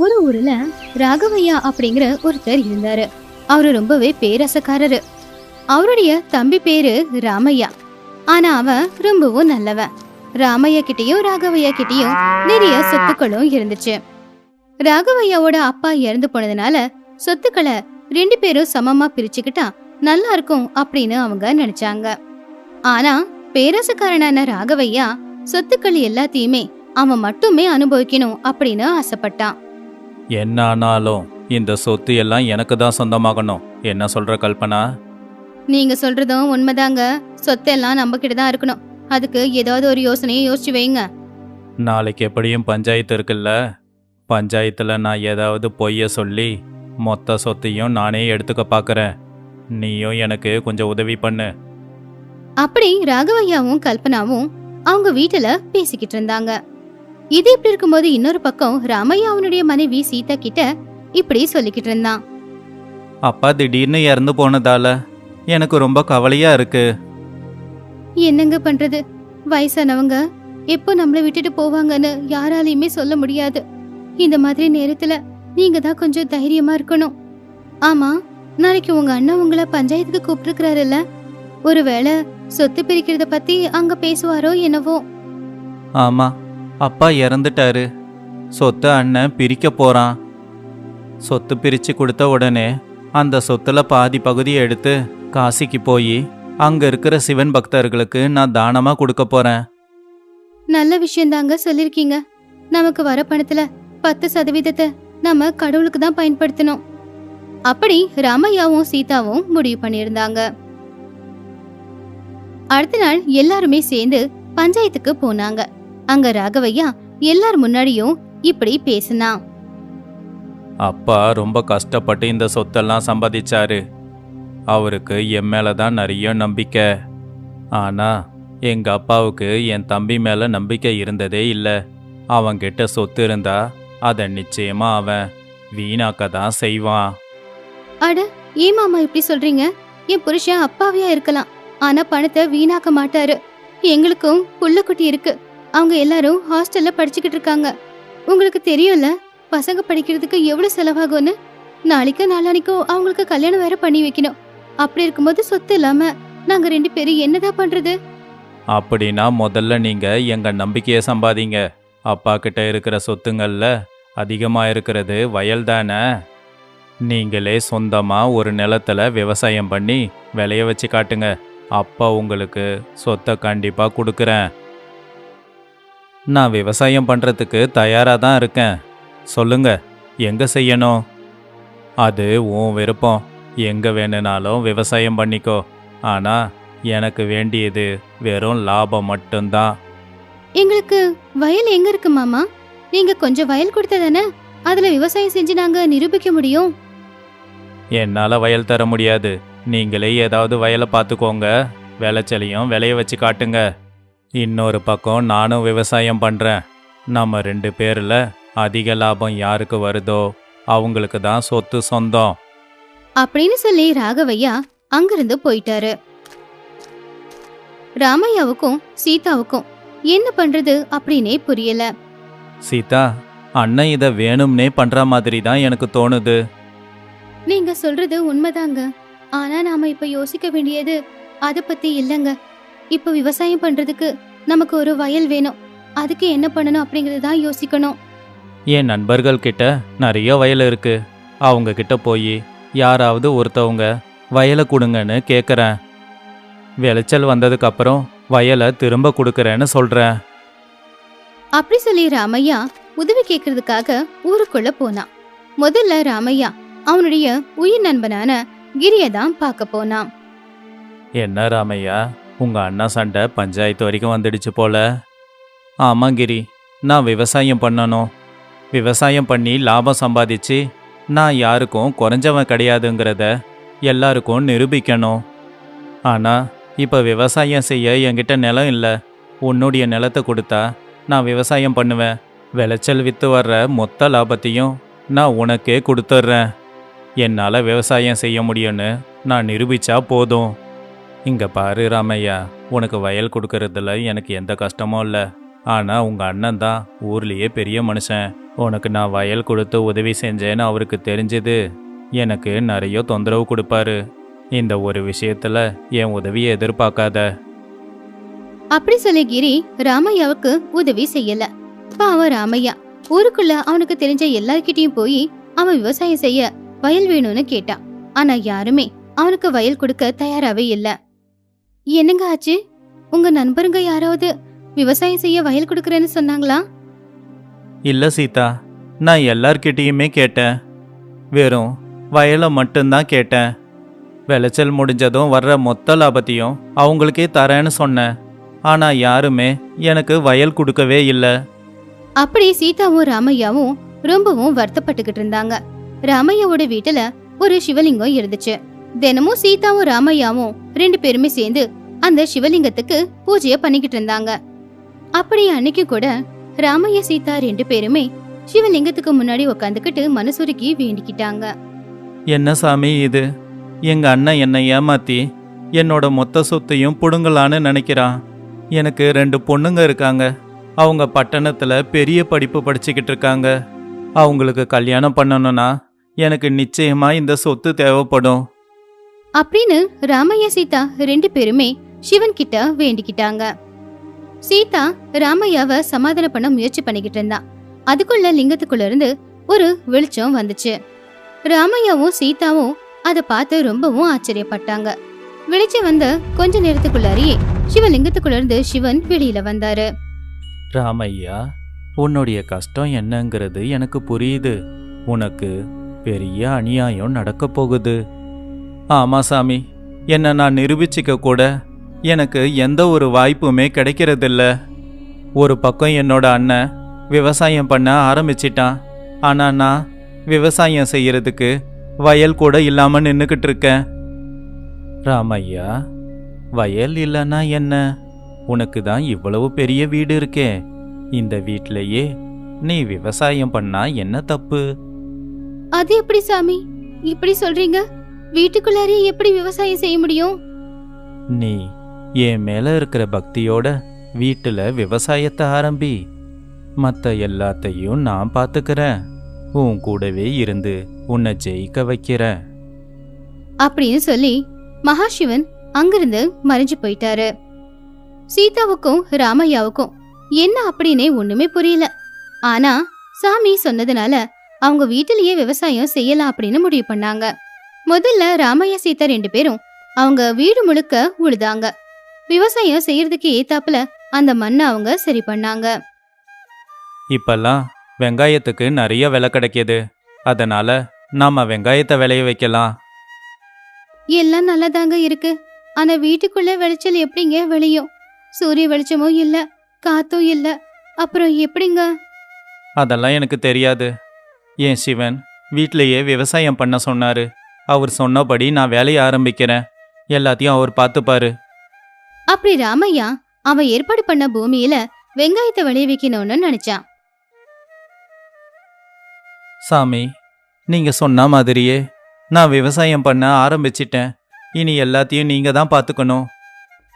ஒரு ஊர்ல ராகவையா அப்படிங்கிற ஒருத்தர் இருந்தாரு. அவரு ரொம்பவே பேரசக்காரரு. அவருடைய தம்பி பேரு ராமையா. ஆனா அவன் ரொம்பவும் நல்லவன். ராமையா கிட்டயும் ராகவையா கிட்டயும் நிறைய சொத்துக்களும் இருந்துச்சு. ராகவையாவோட அப்பா இறந்து போனதுனால சொத்துக்களை 2 பேரும் சமமா பிரிச்சுக்கிட்டா நல்லா இருக்கும் அப்படின்னு அவங்க நினைச்சாங்க. ஆனா பேரசக்காரனான ராகவையா சொத்துக்கள் எல்லாத்தையுமே அவன் மட்டுமே அனுபவிக்கணும் அப்படின்னு ஆசைப்பட்டான். என்ன ஆனாலும் இந்த சொத்து எல்லாம் எனக்கு தான் சொந்தமாகணும். என்ன சொல்ற கல்பனா? நீங்க சொல்றதும் உண்மைதாங்க. சொத்தெல்லாம் நம்ம கிட்ட தான் இருக்கணும். அதுக்கு ஏதாவது ஒரு யோசனையை யோசிச்சு வைங்க. நாளைக்கு எப்படியும் பஞ்சாயத்து இருக்குல்ல, பஞ்சாயத்துல நான் ஏதாவது பொய்ய சொல்லி மொத்த சொத்தையும் நானே எடுத்துக்க பார்க்கறேன். நீயும் எனக்கு கொஞ்சம் உதவி பண்ணு. அப்படி ராகவையாவும் கல்பனாவும் அவங்க வீட்டுல பேசிக்கிட்டு இருந்தாங்க. இது இப்படி இருக்கும்போது இன்னொரு பக்கம் ராமையா அவனுடைய மனைவி சீதா கிட்ட இப்படி சொல்லிக்கிட்டு இருந்தான். அப்பா திடீர்னு இறந்து போனதால எனக்கு ரொம்ப கவலையா இருக்கு. என்னங்க பண்றது, வயசானவங்க எப்போ நம்மள விட்டுட்டு போவாங்கன்னு யாராலையுமே சொல்ல முடியாது. இந்த மாதிரி நேரத்துல நீங்க தான் கொஞ்சம் தைரியமா இருக்கணும். ஆமா, நாளைக்கு உங்க அண்ணன் உங்களை பஞ்சாயத்துக்கு கூப்பிட்டுருக்கிறாருல்ல, ஒருவேளை சொத்து பிரிக்கிறத பத்தி அங்க பேசுவாரோ என்னவோ. ஆமா, அப்பா இறந்துட்டாரு. சொத்தை அண்ணன் பிரிக்க போறான். சொத்து பிரிச்சு கொடுத்த உடனே அந்த சொத்துல பாதி பகுதியை எடுத்து காசிக்கு போய் அங்க இருக்கிற சிவன் பக்தர்களுக்கு நான் தானமா கொடுக்க போறேன். நல்ல விஷயம்தாங்க சொல்லிருக்கீங்க. நமக்கு வர பணத்துல 10% நம்ம கடவுளுக்கு தான் பயன்படுத்தணும். அப்படி ராமையாவும் சீதாவும் முடிவு பண்ணியிருந்தாங்க. அடுத்த நாள் எல்லாருமே சேர்ந்து பஞ்சாயத்துக்கு போனாங்க. அங்க ராகவையா எல்லார் முன்னாடியும் இப்படி பேசினா. அப்பா ரொம்ப கஷ்டப்பட்டு இந்த சொத்தெல்லாம் சம்பாதிச்சாரு. அவருக்கு என் மேலதான் நிறைய நம்பிக்கை. ஆனா எங்க அப்பாவுக்கு என் தம்பி மேல நம்பிக்கை இருந்ததே இல்லை. அவன்கிட்ட சொத்து இருந்தா அதை நிச்சயமா அவன் வீணாக்க தான் செய்வான். அட, ஏன் மாமா இப்படி சொல்றீங்க? என் புருஷன் அப்பாவியா இருக்கலாம், ஆனா பணத்தை வீணாக்க மாட்டாரு. எங்களுக்கும் புள்ளக்குட்டி இருக்கு. அவங்க எல்லாரும் ஹாஸ்டல்ல படிச்சுக்கிட்டு இருக்காங்க. உங்களுக்கு தெரியும்ல, பசங்க படிக்கிறதுக்கு எவ்வளவு செலவாகும்னு. நாளைக்கு நாளானிக்கோ அவங்களுக்கு கல்யாணம் வேற பண்ணி வைக்கணும். அப்படி இருக்கும்போது சொத்து இல்லாம நாங்க 2 பேரும் என்னதான் பண்றது? அப்படின்னா முதல்ல நீங்க எங்க நம்பிக்கையை சம்பாதிங்க. அப்பா கிட்ட இருக்கிற சொத்துங்கள்ல அதிகமா இருக்கிறது வயல் தானே. நீங்களே சொந்தமா ஒரு நிலத்துல விவசாயம் பண்ணி விளைய வச்சு காட்டுங்க. அப்பா உங்களுக்கு சொத்தை கண்டிப்பா கொடுக்குறேன். நான் விவசாயம் பண்றதுக்கு தயாரா தான் இருக்கேன். சொல்லுங்க, எங்க செய்யணும்? அது உன் விருப்பம். எங்க வேணும்னாலும் விவசாயம் பண்ணிக்கோ. ஆனா எனக்கு வேண்டியது வெறும் லாபம் மட்டும்தான். எங்களுக்கு வயல் எங்க இருக்கு மாமா? நீங்க கொஞ்சம் வயல் கொடுத்ததானே அதுல விவசாயம் செஞ்சு நாங்க நிரூபிக்க முடியும். என்னால வயல் தர முடியாது. நீங்களே ஏதாவது வயலை பார்த்துக்கோங்க. விளைச்சலையும் விளைய வச்சு காட்டுங்க. இன்னொரு பக்கம் நானும் விவசாயம் பண்றேன். நம்ம 2 பேர்ல அதிக லாபம் யாருக்கு வருதோ அவங்களுக்கு தான் சொத்து சொந்தம். அப்படின்னு சொல்லி ராகவையா அங்கிருந்து போயிட்டாரு. ராமையாவுக்கும் சீதாவுக்கும் என்ன பண்றது அப்படின்னே புரியல. சீதா, அண்ணன் இதை வேணும்னே பண்ற மாதிரி தான் எனக்கு தோணுது. நீங்க சொல்றது உண்மைதாங்க. ஆனா நாம இப்ப யோசிக்க வேண்டியது அத பத்தி இல்லங்க. இப்ப விவசாயம் பண்றதுக்கு நமக்கு ஒரு வயல் வேணும். அதுக்கு என்ன பண்ணணும் அப்படிங்கறதான் யோசிக்கணும். என் நண்பர்கள் கிட்ட நிறைய வயல் இருக்கு. அவங்க கிட்ட போய் யாராவது ஒருத்தவங்க வயலை கொடுங்கன்னு கேட்குறேன். விளைச்சல் வந்ததுக்கு அப்புறம் வயலை திரும்ப கொடுக்கறேன்னு சொல்றேன். அப்படி சொல்லி ராமையா உதவி கேட்கறதுக்காக ஊருக்குள்ள போனான். முதல்ல ராமையா அவனுடைய உயிர் நண்பனான கிரிய தான் பார்க்க போனான். என்ன ராமையா, உங்க அண்ணா சண்டை பஞ்சாயத்து வரைக்கும் வந்துடுச்சு போல. ஆமா கிரி, நான் விவசாயம் பண்ணணும். விவசாயம் பண்ணி லாபம் சம்பாதிச்சு நான் யாருக்கும் குறைஞ்சவன் கிடையாதுங்கிறத எல்லாருக்கும் நிரூபிக்கணும். ஆனா இப்ப விவசாயம் செய்ய என்கிட்ட நிலம் இல்லை. உன்னுடைய நிலத்தை கொடுத்தா நான் விவசாயம் பண்ணுவேன். விளைச்சல் வித்து வர்ற மொத்த லாபத்தையும் நான் உனக்கே கொடுத்துட்றேன். என்னால் விவசாயம் செய்ய முடியும்னு நான் நிரூபிச்சா போதும். இங்கே பாரு ராமையா, உனக்கு வயல் கொடுக்கறதுல எனக்கு எந்த கஷ்டமும் இல்லை. ஆனால் உங்கள் அண்ணன் தான் ஊர்லேயே பெரிய மனுஷன். உனக்கு நான் வயல் கொடுத்து உதவி செஞ்சேன்னு அவருக்கு தெரிஞ்சது எனக்கு நிறைய தொந்தரவு கொடுப்பாரு. இந்த ஒரு விஷயத்துல என் உதவியை எதிர்பார்க்காத. அப்படி சொல்லி கிரி ராமையாவுக்கு உதவி செய்யல. பாவம் ராமையா ஊருக்குள்ள அவனுக்கு தெரிஞ்ச எல்லார்கிட்டயும் போய் அவன் விவசாயம் செய்ய வயல் வேணும்னு கேட்டான். ஆனா யாருமே அவனுக்கு வயல் கொடுக்க தயாராவே இல்ல. என்னங்க ஆச்சு? உங்க நண்பருங்க யாராவது விவசாயம் செய்ய வயல் கொடுக்கறேன்னு சொன்னாங்களா? இல்ல சீதா, நான் எல்லார்கிட்டயுமே கேட்டேன். வெறும் வயலை மட்டும்தான் கேட்டேன். விளைச்சல் முடிஞ்சதும் வர்ற மொத்த லாபத்தையும் அவங்களுக்கே தரேன்னு சொன்னேன். ஆனா யாருமே எனக்கு வயல் கொடுக்கவே இல்லை. அப்படி சீதாவும் ராமையாவும் ரொம்பவும் வருத்தப்பட்டுக்கிட்டு இருந்தாங்க. ராமையாவோட வீட்டுல ஒரு சிவலிங்கம் இருந்துச்சு. தினமும் சீதாவும் ராமையாவும் 2 பேருமே சேர்ந்து அந்த சிவலிங்கத்துக்கு பூஜைய பண்ணிக்கிட்டு இருந்தாங்க. அப்படி அன்னைக்கு கூட ராமையா சீதா 2 பேருமே சிவலிங்கத்துக்கு முன்னாடி உக்காந்துக்கிட்டு மனசுருக்கி வேண்டிக்கிட்டாங்க. என்ன சாமி இது? எங்க அண்ணன் என்னை ஏமாத்தி என்னோட மொத்த சொத்தையும் புடுங்கலான்னு நினைக்கிறான். எனக்கு 2 பொண்ணுங்க இருக்காங்க. அவங்க பட்டணத்துல பெரிய படிப்பு படிச்சுக்கிட்டு இருக்காங்க. அவங்களுக்கு கல்யாணம் பண்ணணும்னா எனக்கு நிச்சயமா இந்த சொத்து தேவைப்படும் அப்படின்னு ராமையா சீதா 2 பேருமே சிவன் கிட்ட வேண்டிக்கிட்டாங்க. சீதா ராமையாவை சமாதானம் பண்ண முயற்சி பண்ணிக்கிட்டு இருந்தான். அதுக்குள்ள லிங்கத்துக்குள்ள இருந்து ஒரு வெளிச்சம் வந்துச்சு. ராமையாவும் சீதாவும் அதை பார்த்து ரொம்பவும் ஆச்சரியப்பட்டாங்க. வெளிச்சம் வந்த கொஞ்ச நேரத்துக்குள்ளாரியே சிவலிங்கத்துக்குள்ள இருந்து சிவன் வெளியில வந்தாரு. ராமையா, உன்னுடைய கஷ்டம் என்னங்கிறது எனக்கு புரியுது. உனக்கு பெரிய அநியாயம் நடக்க போகுது. ஆமா சாமி, என்னை நான் நிரூபிச்சிக்க கூட எனக்கு எந்த ஒரு வாய்ப்புமே கிடைக்கிறதில்ல. ஒரு பக்கம் என்னோட அண்ணன் விவசாயம் பண்ண ஆரம்பிச்சிட்டான். ஆனா நான் விவசாயம் செய்யறதுக்கு வயல் கூட இல்லாம நின்னுக்கிட்டு இருக்கேன். ராமையா, வயல் இல்லைன்னா என்ன? உனக்கு தான் இவ்வளவு பெரிய வீடு இருக்கே. இந்த வீட்லயே நீ விவசாயம் பண்ணா என்ன தப்பு? அது எப்படி சாமி இப்படி சொல்றீங்க? வீட்டுக்குள்ளாரே எப்படி விவசாயம் செய்ய முடியும்? நீ என் மேல இருக்கிற பக்தியோட வீட்டுல விவசாயத்தை ஆரம்பி. மத்த எல்லாத்தையும் நான் பாத்துக்கிறேன். உன் கூடவே இருந்து உன்னை ஜெயிக்க வைக்கிறேன் அப்படின்னு சொல்லி மகாசிவன் அங்கிருந்து மறைஞ்சு போயிட்டாரு. சீதாவுக்கும் ராமையாவுக்கும் என்ன அப்படின்னே ஒண்ணுமே புரியல. ஆனா சாமி சொன்னதுனால அவங்க வீட்டிலேயே விவசாயம் செய்யலாம் அப்படின்னு முடிவு பண்ணாங்க. முதல்ல ராமையா சீதா 2 பேரும் அவங்க வீடு முழுக்க உழுதாங்க. விவசாயம் செய்யறதுக்கு ஏத்தாப்புல அந்த மண்ணை அவங்க சரி பண்ணாங்க. இப்பெல்லாம் வெங்காயத்துக்கு நிறைய விலை கிடைக்கிது. அதனால நாம வெங்காயத்தை விளைய வைக்கலாம். எல்லாம் நல்லாதாங்க இருக்கு. ஆனா வீட்டுக்குள்ள விளைச்சல் எப்படிங்க விளையும்? சூரிய வெளிச்சமும் இல்ல, காத்தும் இல்ல. அப்புறம் எப்படிங்க? அதெல்லாம் எனக்கு தெரியாது. என் சிவன் வீட்லயே விவசாயம் பண்ண சொன்னாரு. அவர் சொன்னபடி நான் வேலையை ஆரம்பிக்கிறேன். எல்லாத்தையும் அவர் பார்த்துப்பாரு. அப்படி ராமையா அவன் ஏற்பாடு பண்ண பூமியில வெங்காயத்தை விளைய வைக்கணும்னு நினைச்சான். சாமி, நீங்க சொன்ன மாதிரியே நான் விவசாயம் பண்ண ஆரம்பிச்சிட்டேன். இனி எல்லாத்தையும் நீங்க தான் பார்த்துக்கணும்.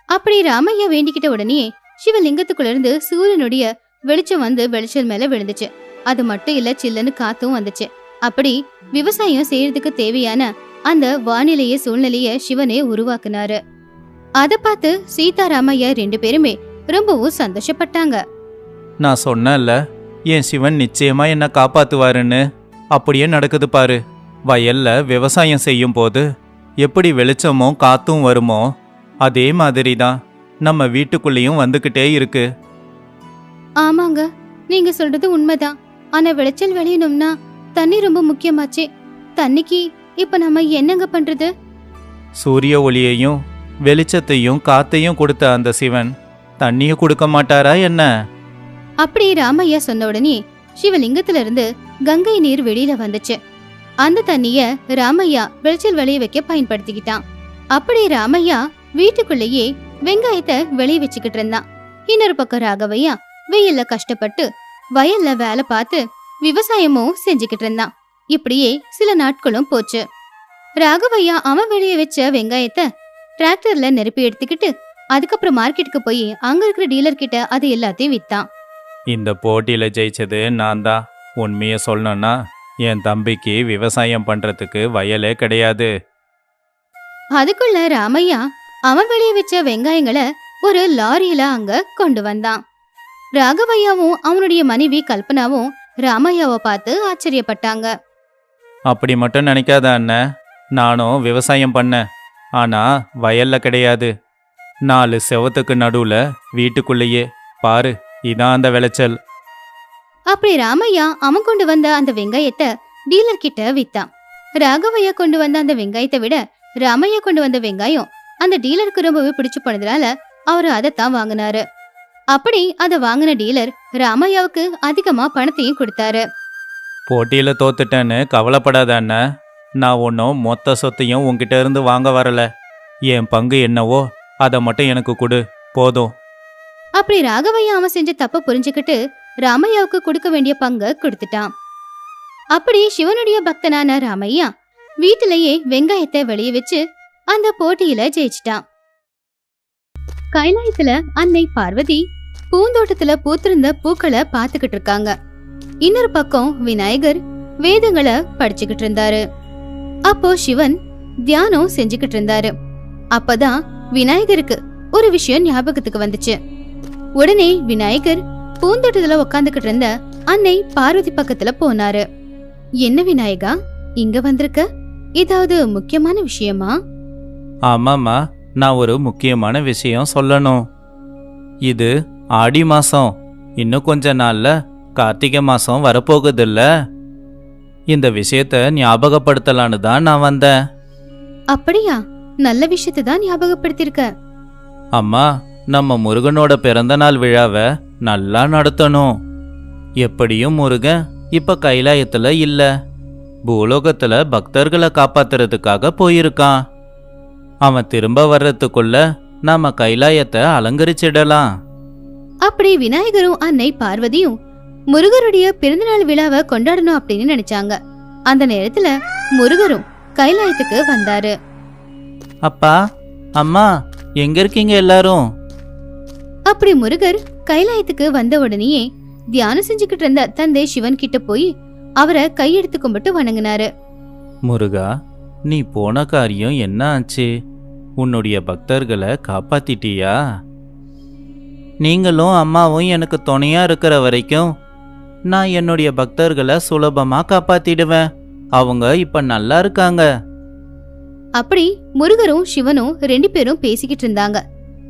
அப்படி ராமையா வேண்டிக்கிட்ட உடனே சிவலிங்கத்துக்குள்ள இருந்து சூரியனுடைய வெளிச்சம் வந்து வெளிச்சல் மேல விழுந்துச்சு. அது மட்டும் இல்ல, சில்லுன்னு காத்தும் வந்துச்சு. அப்படி விவசாயம் செய்யறதுக்கு தேவையான அந்த வானிலைய சூழ்நிலைய சிவனே உருவாக்குனாரு. அத பார்த்து சீதா ராமையா 2 பேருமே ரொம்பவும் சந்தோஷப்பட்டாங்க. நான் சொன்னேன்ல, என் சிவன் நிச்சயமா என்ன காப்பாத்துவாருன்னு. அப்படியே நடக்குது பாரு. வயல்ல விவசாயம் செய்யும் போது எப்படி வெளிச்சமும் காத்தும் வருமோ அதே மாதிரி தான் நம்ம வீட்டுக்குள்ளேயும் வந்துகிட்டே இருக்கு. ஆமாங்க, நீங்க சொல்றது உண்மைதான். ஆனா விளைச்சல் விளையணும்னா தண்ணி ரொம்ப முக்கியமாச்சே. தண்ணிக்கு இப்ப நம்ம என்னங்க பண்றது? சூரிய ஒளியையும் வெளிச்சத்தையும் காத்தையும் கொடுத்த அந்த சிவன் தண்ணிய கொடுக்க மாட்டாரா என்ன? அப்படி ராமையா சொன்ன உடனே சிவலிங்கத்துல இருந்து கங்கை நீர் வெளியில வந்துச்சு. அந்த தண்ணிய ராமையா விளைச்சல் விளைய வைக்க பயன்படுத்திக்கிட்டான். அப்படி ராமையா வீட்டுக்குள்ளேயே வெங்காயத்தை விளைய வச்சுக்கிட்டு இருந்தான். இன்னொரு பக்கம் ராகவையா வெயில்ல கஷ்டப்பட்டு வயல்ல வேலை பார்த்து விவசாயமும் செஞ்சுக்கிட்டு இருந்தான். இப்படியே சில நாட்களும் போச்சு. ராகவையா அவன் வெளிய வச்ச வெங்காயத்தை டிராக்டர்ல நெருப்பி எடுத்துக்கிட்டு அதுக்கப்புறம் மார்க்கெட்டுக்கு போய் அங்க இருக்கிற டீலர் கிட்ட அது எல்லாத்தையும் வித்தான். இந்த போட்டியில ஜெயிச்சது நான் தான். உண்மையை சொல்லணும்னா என் தம்பிக்கு விவசாயம் பண்றதுக்கு வயலே கிடையாது. அதுக்குள்ள ராமையா அவன் வெளியே வச்ச வெங்காயங்களை ஒரு லாரியில அங்க கொண்டு வந்தான். ராகவையாவும் அவனுடைய மனைவி கல்பனாவும் ராமையாவை பார்த்து ஆச்சரியப்பட்டாங்க. அப்படி மட்டும் நினைக்காத அண்ணன், நானும் விவசாயம் பண்ணேன். ஆனா வயல்ல கிடையாது. 4 செவத்துக்கு நடுவுல வீட்டுக்குள்ளேயே. பாரு, இதான் அந்த விளைச்சல். அப்படி ராமையா அவன் கொண்டு வந்த அந்த வெங்காயத்தை டீலர் கிட்ட வித்தான். ராகவையா கொண்டு வந்த அந்த வெங்காயத்தை விட ராமையா கொண்டு வந்த வெங்காயம் அந்த டீலருக்கு ரொம்பவே பிடிச்சு போனதுனால அவரு அதைத்தான் வாங்கினாரு. அப்படி அதை வாங்கின டீலர் ராமையாவுக்கு அதிகமா பணத்தையும் கொடுத்தாரு. போட்டியில தோத்துட்டேன்னு கவலைப்படாத அண்ணன். நான் ஒன்றும் மொத்த சொத்தையும் உன்கிட்ட இருந்து வாங்க வரல. என் பங்கு என்னவோ அதை மட்டும் எனக்கு கொடு, போதும். அப்படி ராகவையா அவன் செஞ்ச தப்ப புரிஞ்சுக்கிட்டு ராமையாவுக்கு கொடுக்க வேண்டிய பங்கை கொடுத்துட்டான். அப்படி சிவனுடைய பக்தனான ராமையா வீட்டிலேயே வெங்காயத்தை வெளியே வச்சு அந்த போட்டியில ஜெயிச்சிட்டான். கைலாயத்துல அன்னை பார்வதி பூந்தோட்டத்துல பூத்திருந்த பூக்களை பாத்துக்கிட்டு இருக்காங்க. இன்னொரு பக்கம் விநாயகர் வேதங்களை படிச்சுக்கிட்டு இருந்தாரு. அப்போ சிவன் தியானம் செஞ்சுக்கிட்டு இருந்தாரு. அப்பதான் விநாயகருக்கு ஒரு விஷயம் ஞாபகத்துக்கு வந்துச்சு. உடனே விநாயகர் பூந்தோட்டத்துல உக்காந்துக்கிட்டு இருந்த அன்னை பார்வதி பக்கத்துல போனாரு. என்ன விநாயகா, இங்க வந்திருக்க? ஏதாவது முக்கியமான விஷயமா? ஆமாம்மா, நான் ஒரு முக்கியமான விஷயம் சொல்லணும். இது ஆடி மாசம். இன்னும் கொஞ்ச நாள்ல கார்த்திகை மாசம் வரப்போகுதுல்ல. இந்த விஷயத்த ஞாபகப்படுத்தலான்னு தான் நான் வந்தேன். அப்படியா? நல்ல விஷயத்தை தான் ஞாபகப்படுத்திருக்க. அம்மா, நம்ம முருகனோட பிறந்த நாள் விழாவை நல்லா நடத்தணும். எப்படியும் முருகன் இப்ப கைலாயத்துல இல்ல, பூலோகத்துல பக்தர்களை காப்பாத்துறதுக்காக போயிருக்கான். அவன் திரும்ப வர்றதுக்குள்ள நாம கைலாயத்தை அலங்கரிச்சிடலாம். அப்படி விநாயகரும் அன்னை பார்வதியும் முருகருடைய பிறந்தநாள் விழாவை கொண்டாடணும் அப்படின்னு நினைச்சாங்க. அந்த நேரத்துல முருகரும் கைலாயத்துக்கு வந்தாரு. அப்பா, அம்மா, எங்க இருக்கீங்க எல்லாரும்? அப்படி முருகர் கைலாயத்துக்கு வந்த உடனேயே தியானம் செஞ்சுக்கிட்டு இருந்த தந்தை சிவன் கிட்ட போய் அவரை கையெடுத்து கும்பிட்டு வணங்கினாரு. முருகா, நீ போன காரியம் என்ன ஆச்சு? உன்னுடைய பக்தர்களை காப்பாத்திட்டியா? நீங்களும் அம்மாவும் எனக்கு துணையா இருக்கிற வரைக்கும் நான் என்னுடைய பக்தர்களை சுலபமா காப்பாத்திடுவேன். அவங்க இப்ப நல்லா இருக்காங்க. அப்படி முருகரும் சிவனும் 2 பேரும் பேசிக்கிட்டு இருந்தாங்க.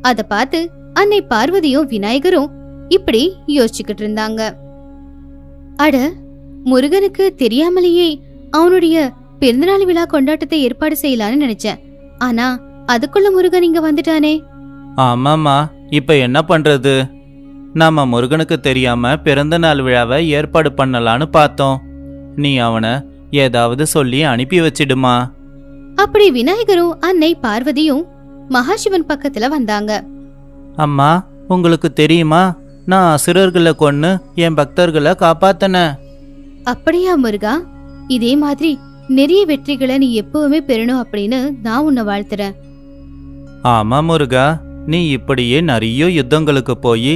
அத பார்த்து அன்னை பார்வதியும் விநாயகரும் இப்படி யோசிச்சுக்கிட்டு இருந்தாங்க. அட, முருகனுக்கு தெரியாமலேயே அவனுடைய பிறந்தநாள் விழா கொண்டாட்டத்தை ஏற்பாடு செய்யலான்னு நினைச்சேன். ஆனா அதுக்குள்ள முருகன் இங்க வந்துட்டானே. ஆமாமா, இப்ப என்ன பண்றது? நாம முருகனுக்கு தெரியாம பிறந்த நாள் விழாவை ஏற்பாடு பண்ணலான்னு பார்த்தோம். நீ அவனை ஏதாவது சொல்லி அனுப்பி வச்சிடுமா. அப்படி விநாயகரும் அன்னை பார்வதியும் மகாசிவன் பக்கத்துல வந்தாங்க. அம்மா, உங்களுக்கு தெரியுமா, நான் அசுரர்களை கொன்னு என் பக்தர்களை காப்பாத்தன. அப்படியா முருகா? இதே மாதிரி நிறைய வெற்றிகளை நீ எப்பவுமே பெறணும் அப்படின்னு நான் உன்னை வாழ்த்துறேன். ஆமா முருகா, நீ இப்படியே நிறைய யுத்தங்களுக்கு போய்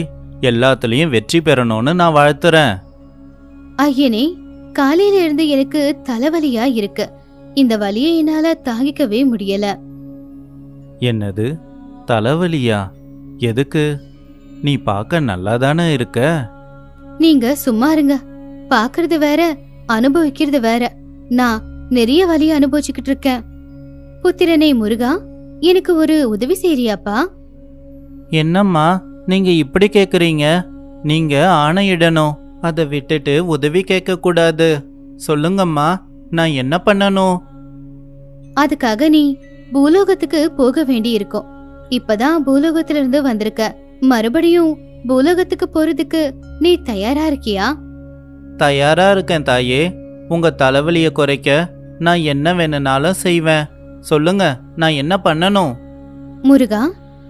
எல்லாத்துலயும் வெற்றி பெறணும்னு நான் வாழ்த்துறேன். ஐயனே, காலையில இருந்து எனக்கு தலைவலியா இருக்கு. இந்த வலியை என்னால தாங்கிக்கவே முடியல. என்னது, தலைவலியா? எதுக்கு? நீ பார்க்க நல்லாதானே இருக்க. நீங்க சும்மா இருங்க. பாக்குறது வேற, அனுபவிக்கிறது வேற. நான் நிறைய வலியை அனுபவிச்சுக்கிட்டு இருக்கேன். புத்திரனே முருகா, எனக்கு ஒரு உதவி செய்றியாப்பா? என்னம்மா நீங்க இப்படி கேக்குறீங்க? நீங்க ஆணையிடணும், அதை விட்டுட்டு உதவி கேட்க கூடாது. சொல்லுங்கம்மா, நான் என்ன பண்ணணும்? அதுக்காக நீ பூலோகத்துக்கு போக வேண்டி இருக்கும். இப்பதான் பூலோகத்துல இருந்து வந்திருக்க. மறுபடியும் பூலோகத்துக்கு போறதுக்கு நீ தயாரா இருக்கியா? தயாரா இருக்கேன் தாயே. உங்க தலைவலிய குறைக்க நான் என்ன வேணும்னாலும் செய்வேன். சொல்லுங்க, நான் என்ன பண்ணணும்? முருகா,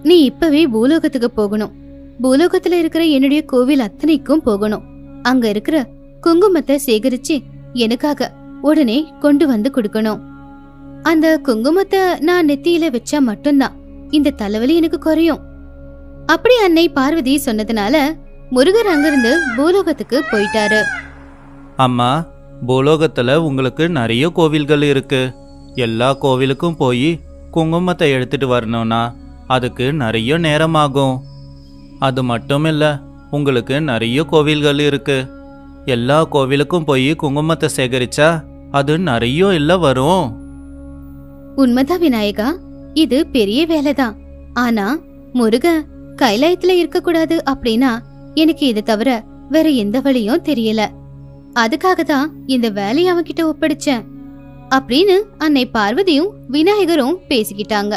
நீ இப்பவே பூலோகத்துக்கு போகணும். பூலோகத்துல இருக்கிற என்னுடைய கோவில் அத்தனைக்கும் போகணும். அங்க இருக்கிற குங்குமத்தை சேகரிச்சு எனக்காக உடனே கொண்டு வந்து கொடுக்கணும். அந்த குங்குமத்தை நான் நெத்தியில வச்சா மட்டும்தான் இந்த தலைவலி எனக்கு குறையும். அப்படி அன்னை பார்வதி சொன்னதுனால முருகர் அங்கிருந்து பூலோகத்துக்கு போயிட்டாரு. அம்மா, பூலோகத்துல உங்களுக்கு நிறைய கோவில்கள் இருக்கு. எல்லா கோவிலுக்கும் போய் குங்குமத்தை எடுத்துட்டு வரணும்னா அதுக்கு நிறைய நேரமாகும். அது மட்டும் இல்ல, உங்களுக்கு நிறைய கோவில்கள் இருக்கு. எல்லா கோவிலுக்கும் போய் குங்குமத்தை சேகரிச்சா அது நிறைய இல்ல வரும். உண்மைதான் விநாயகா, இது பெரிய வேலைதான். ஆனா முருகன் கைலாயத்துல இருக்க கூடாது அப்படின்னா எனக்கு இதை தவிர வேற எந்த வழியும் தெரியல. அதுக்காக தான் இந்த வேலையை அவன்கிட்ட ஒப்படைச்சேன் அப்படின்னு அன்னை பார்வதியும் விநாயகரும் பேசிக்கிட்டாங்க.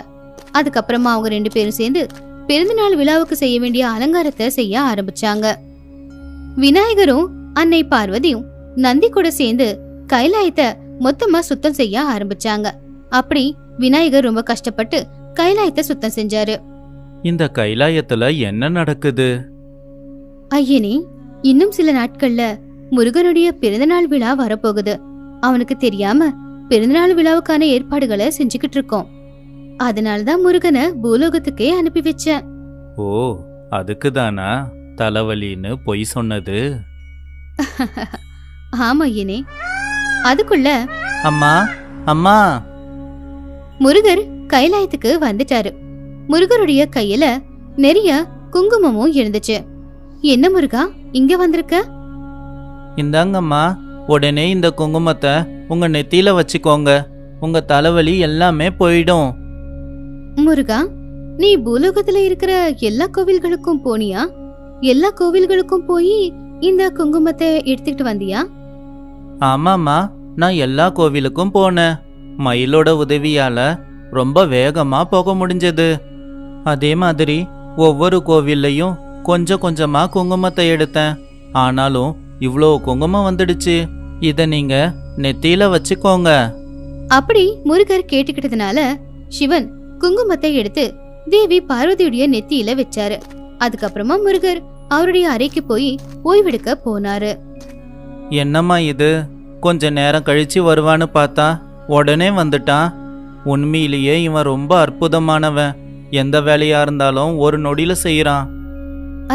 அதுக்கப்புறமா அவங்க 2 பேரும் சேர்ந்து பிறந்தநாள் விழாவுக்கு செய்ய வேண்டிய அலங்காரத்தை செய்ய ஆரம்பிச்சாங்க. விநாயகரும் அன்னை பார்வதியும் நந்தி கூட சேர்ந்து கைலாயத்தை மொத்தமா சுத்தம் செய்ய ஆரம்பிச்சாங்க. அப்படி விநாயகர் ரொம்ப கஷ்டப்பட்டு கைலாயத்தை சுத்தம் செஞ்சாரு. இந்த கைலாயத்துல என்ன நடக்குது? ஐயனே, இன்னும் சில நாட்கள்ல முருகனுடைய பிறந்தநாள் விழா வரப்போகுது. அவனுக்கு தெரியாம பிறந்தநாள் விழாவுக்கான ஏற்பாடுகளை செஞ்சுக்கிட்டு இருக்கோம். அதனாலதான் முருகனை பூலோகத்துக்கே அனுப்பி வச்சேன். ஓ, அதுக்குதானா தலைவலின்னு பொய் சொன்னது? ஆமா ஐயனே. அதுக்குள்ள அம்மா, அம்மா, முருகர் கைலாயத்துக்கு வந்துட்டாரு. முருகருடைய கையில நிறைய குங்குமமும் இருந்துச்சு. என்ன முருகா, இங்க வந்திருக்க? இந்தாங்கம்மா, உடனே இந்த குங்குமத்தை உங்க நெத்தியில வச்சுக்கோங்க. உங்க தலைவலி எல்லாமே போயிடும். முருகா, நீ பூலோகத்துல இருக்கிற எல்லா கோவில்களுக்கும் போனியா? எல்லா கோவில்களுக்கும் போய் இந்த குங்குமத்தை எடுத்துக்கிட்டு வந்தியா? ஆமாம்மா, நான் எல்லா கோவிலுக்கும் போனேன். மயிலோட உதவியால ரொம்ப வேகமா போக முடிஞ்சது. அதே மாதிரி ஒவ்வொரு கோவில்லையும் கொஞ்சம் கொஞ்சமா குங்குமத்தை எடுத்தேன். ஆனாலும் இவ்ளோ குங்குமம் வந்துடுச்சு. இத நீங்க நெத்தியில வச்சுக்கோங்க. அப்படி முருகர் கேட்டுக்கிட்டதுனால சிவன் குங்குமத்தை எடுத்து தேவி பார்வதியுடைய நெத்தியில வச்சாரு. அதுக்கப்புறமா முருகர் அவருடைய அறைக்கு போய் ஓய்வெடுக்க போனாரு. என்னம்மா இது, கொஞ்ச நேரம் கழிச்சு வருவான்னு பார்த்தா உடனே வந்துட்டான். உண்மையிலேயே இவன் ரொம்ப அற்புதமானவன். எந்த வேலையா இருந்தாலும் ஒரு நொடியில செய்யறான்.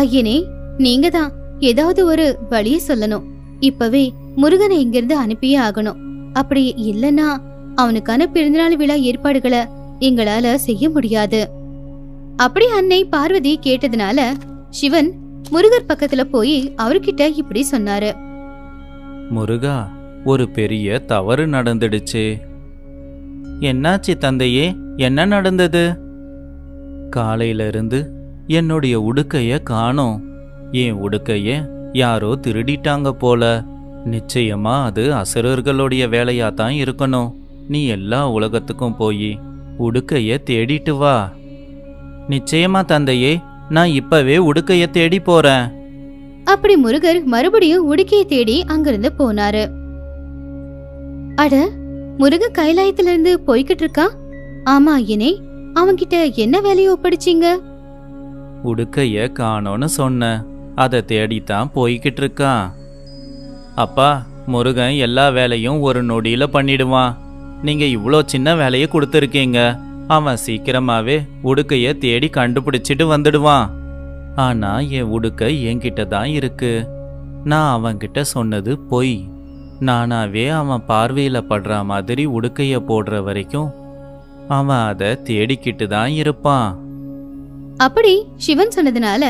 ஐயனே, நீங்க தான் ஏதாவது ஒரு வழிய சொல்லணும். இப்பவே முருகனை இங்கிருந்து அனுப்பியே ஆகணும். அப்படி இல்லனா அவனுக்கான பிறந்தநாள் விழா ஏற்பாடுகளை எங்களால செய்ய முடியாது. அப்படி அன்னை பார்வதி கேட்டதுனால சிவன் முருகர் பக்கத்துல போய் அவர்கிட்ட இப்படி சொன்னாரு. முருகா, ஒரு பெரிய தவறு நடந்துடுச்சு. என்னாச்சு தந்தையே, என்ன நடந்தது? காலையில இருந்து என்னுடைய உடுக்கைய காணோம். என் உடுக்கைய யாரோ திருடிட்டாங்க போல. நிச்சயமா அது அசுரர்களுடைய வேலையா தான் இருக்கணும். நீ எல்லா உலகத்துக்கும் போய் உடுக்கைய தேடிட்டு வா. நிச்சயமா தந்தையே, நான் இப்பவே உடுக்கைய தேடி போறேன். அப்படி முருகர் மறுபடியும் உடுக்கையை தேடி அங்கிருந்து போனாரு. அட, முருக கைலாயத்துல இருந்து போய்கிட்டு இருக்கா? ஆமா ஐயனே, அவன்கிட்ட என்ன வேலையை ஒப்படைச்சீங்க? உடுக்கைய காணோன்னு சொன்ன, அதை தேடித்தான் போய்கிட்டு இருக்கான். அப்பா, முருகன் எல்லா வேலையும் ஒரு நொடியில பண்ணிடுவான். நீங்க இவ்வளோ சின்ன வேலையை கொடுத்துருக்கீங்க. அவன் சீக்கிரமாவே உடுக்கைய தேடி கண்டுபிடிச்சிட்டு வந்துடுவான். ஆனா என் உடுக்கை என்கிட்ட தான் இருக்கு. நான் அவன்கிட்ட சொன்னது பொய். நானாவே அவன் பார்வையில படுற மாதிரி உடுக்கைய போடுற வரைக்கும் அவன் அதை தேடிக்கிட்டு தான் இருப்பான். அப்படி சிவன் சொன்னதுனால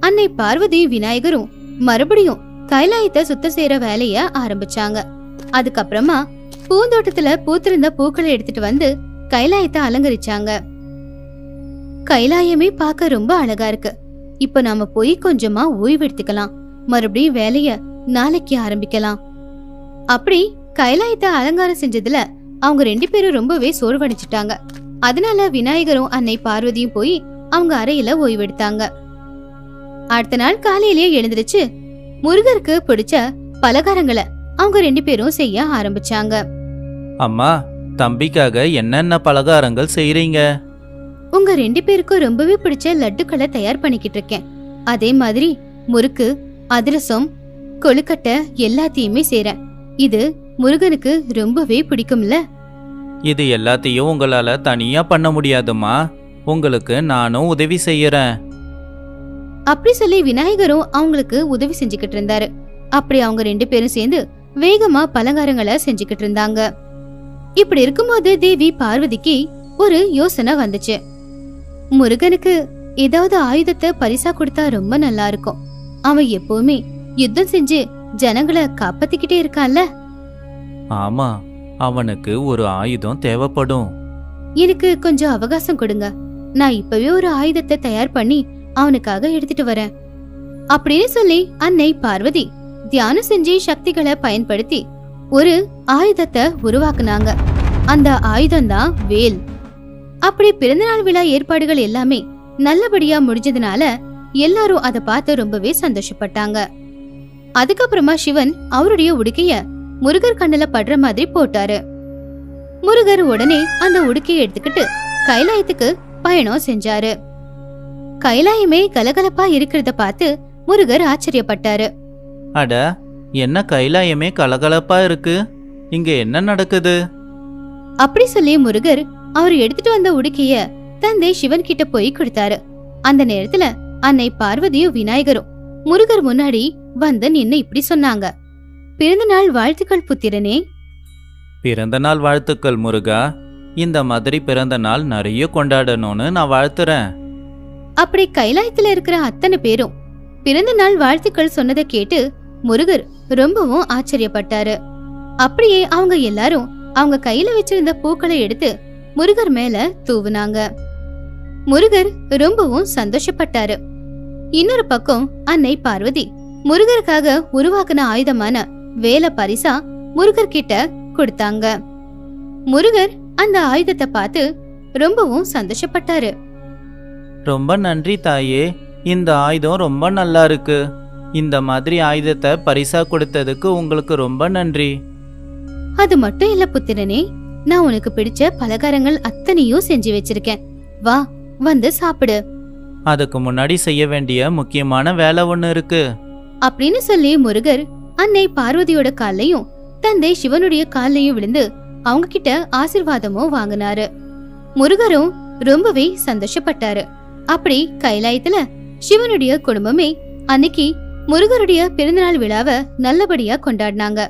அன்னை பார்வதி விநாயகரும் மறுபடியும் கைலாயத்தை சுத்தம் செய்யற வேலைய ஆரம்பிச்சாங்க. அதுக்கப்புறமா பூந்தோட்டத்துல பூத்திருந்த பூக்களை எடுத்துட்டு வந்து கைலாயத்தை அலங்கரிச்சாங்க. கைலாயமே பார்க்க ரொம்ப அழகா இருக்கு. இப்ப நாம போய் கொஞ்சமா ஓய்வு எடுத்துக்கலாம். மறுபடியும் வேலைய நாளைக்கு ஆரம்பிக்கலாம். அப்படி கைலாயத்தை அலங்காரம் செஞ்சதுல அவங்க 2 பேரும் ரொம்பவே சோர்வடைஞ்சிட்டாங்க. அதனால விநாயகரும் அன்னை பார்வதியும் போய் அவங்க அறையில ஓய்வெடுத்தாங்க. அடுத்த நாள் காலையிலேயே எழுந்திருச்சு முருகருக்கு பிடிச்ச பலகாரங்களை அவங்க 2 பேரும் செய்ய ஆரம்பிச்சாங்க. அம்மா, தம்பிக்காக என்னென்ன பலகாரங்கள் செய்றீங்க? உங்க 2 பேருக்கும் ரொம்பவே பிடிச்ச லட்டுக்களை தயார் பண்ணிக்கிட்டு இருக்கேன். அதே மாதிரி முறுக்கு, அதிரசம், கொழுக்கட்டை எல்லாத்தையுமே செய்றேன். இது முருகனுக்கு ரொம்பவே பிடிக்கும்ல. இது எல்லாத்தையும் உங்களால தனியா பண்ண முடியாதுமா. உங்களுக்கு நானும் உதவி செய்யறேன். அப்படி சொல்லி விநாயகரும் அவங்களுக்கு உதவி செஞ்சுக்கிட்டு இருந்தாரு. அப்படி அவங்க 2 பேரும் சேர்ந்து வேகமா பலகாரங்களை செஞ்சுக்கிட்டு இருந்தாங்க. இப்படி இருக்கும்போது தேவி பார்வதிக்கு ஒரு யோசனை வந்துச்சு. முருகனுக்கு ஏதாவது ஆயுதத்தை பரிசா கொடுத்தா ரொம்ப நல்லா இருக்கும். அவன் எப்பவுமே யுத்தம் செஞ்சு ஜனங்களை காப்பாத்திக்கிட்டே இருக்கான்ல. ஆமா, அவனுக்கு ஒரு ஆயுதம் தேவைப்படும். எனக்கு கொஞ்சம் அவகாசம் கொடுங்க, நான் இப்பவே ஒரு ஆயுதத்தை தயார் பண்ணி அவனுக்காக எடுத்துட்டு வரேன் அப்படின்னு சொல்லி அன்னை பார்வதி தியானம் செஞ்சு சக்திகளை பயன்படுத்தி ஒரு ஆயுதத்தை உருவாக்குனாங்க. அந்த ஆயுதம் தான் வேல். அப்படி பிறந்தநாள் விழா ஏற்பாடுகள் எல்லாமே நல்லபடியா முடிஞ்சதுனால எல்லாரும் அதை பார்த்து ரொம்பவே சந்தோஷப்பட்டாங்க. அதுக்கப்புறமா சிவன் அவருடைய உடுக்கைய முருகர் கண்ணுல படுற மாதிரி போட்டாரு. முருகர் உடனே அந்த உடுக்கையை எடுத்துக்கிட்டு கைலாயத்துக்கு பயணம் செஞ்சாரு. கைலாயமே கலகலப்பா இருக்கிறத பார்த்து முருகர் ஆச்சரியப்பட்டாரு. அட, என்ன கைலாயமே கலகலப்பா இருக்கு, இங்க என்ன நடக்குது? அப்படி சொல்லி முருகர் அவர் எடுத்துட்டு வந்த உடுக்கைய தந்தை சிவன் கிட்ட போய் கொடுத்தாரு. அந்த நேரத்துல அன்னை பார்வதியும் விநாயகரும் முருகர் முன்னாடி வந்து நின்னு இப்படி சொன்னாங்க. பிறந்த நாள் வாழ்த்துக்கள் புத்திரனே. பிறந்த நாள் வாழ்த்துக்கள் முருகா. இந்த மாதிரி பிறந்த நாள் நிறைய கொண்டாடணும்னு நான் வாழ்த்துறேன். அப்படி கைலாயத்துல இருக்கிற அத்தனை பேரும் பிறந்த நாள் வாழ்த்துக்கள் சொன்னதை கேட்டு முருகர் ரொம்பவும் ஆச்சரியப்பட்டாரு. அப்படியே அவங்க எல்லாரும் அவங்க கையில வச்சிருந்த பூக்களை எடுத்து முருகர் மேல தூவுனாங்க. முருகர் ரொம்பவும் சந்தோஷப்பட்டாரு. இன்னொரு பக்கம் அன்னை பார்வதி முருகருக்காக உருவாக்குன ஆயுதமான வேலை பரிசா முருகர் கிட்ட கொடுத்தாங்க. முருகர் அந்த ஆயுதத்தை பார்த்து ரொம்பவும் சந்தோஷப்பட்டாரு. ரொம்ப நன்றி தாயே, இந்த ஆயுதம் ரொம்ப நல்லா இருக்கு. இந்த மாதிரி ஆயுதத்தை பரிசா கொடுத்ததுக்கு உங்களுக்கு ரொம்ப நன்றி. அது மட்டும் இல்ல புத்திரனே, நான் உனக்கு பிடிச்ச பலகாரங்கள் அத்தனையும் செஞ்சு வச்சிருக்கேன். வா, வந்து சாப்பிடு. அதுக்கு முன்னாடி செய்ய வேண்டிய முக்கியமான வேலை ஒண்ணு இருக்கு அப்படின்னு சொல்லி முருகர் அன்னை பார்வதியோட கால்லையும் தந்தை சிவனுடைய கால்லையும் விழுந்து அவங்க கிட்ட ஆசிர்வாதமும் வாங்கினாரு. முருகரும் ரொம்பவே சந்தோஷப்பட்டாரு. அப்படி கைலாயத்துல சிவனுடைய குடும்பமே அன்னைக்கு முருகருடைய பிறந்தநாள் விழாவை நல்லபடியா கொண்டாடினாங்க.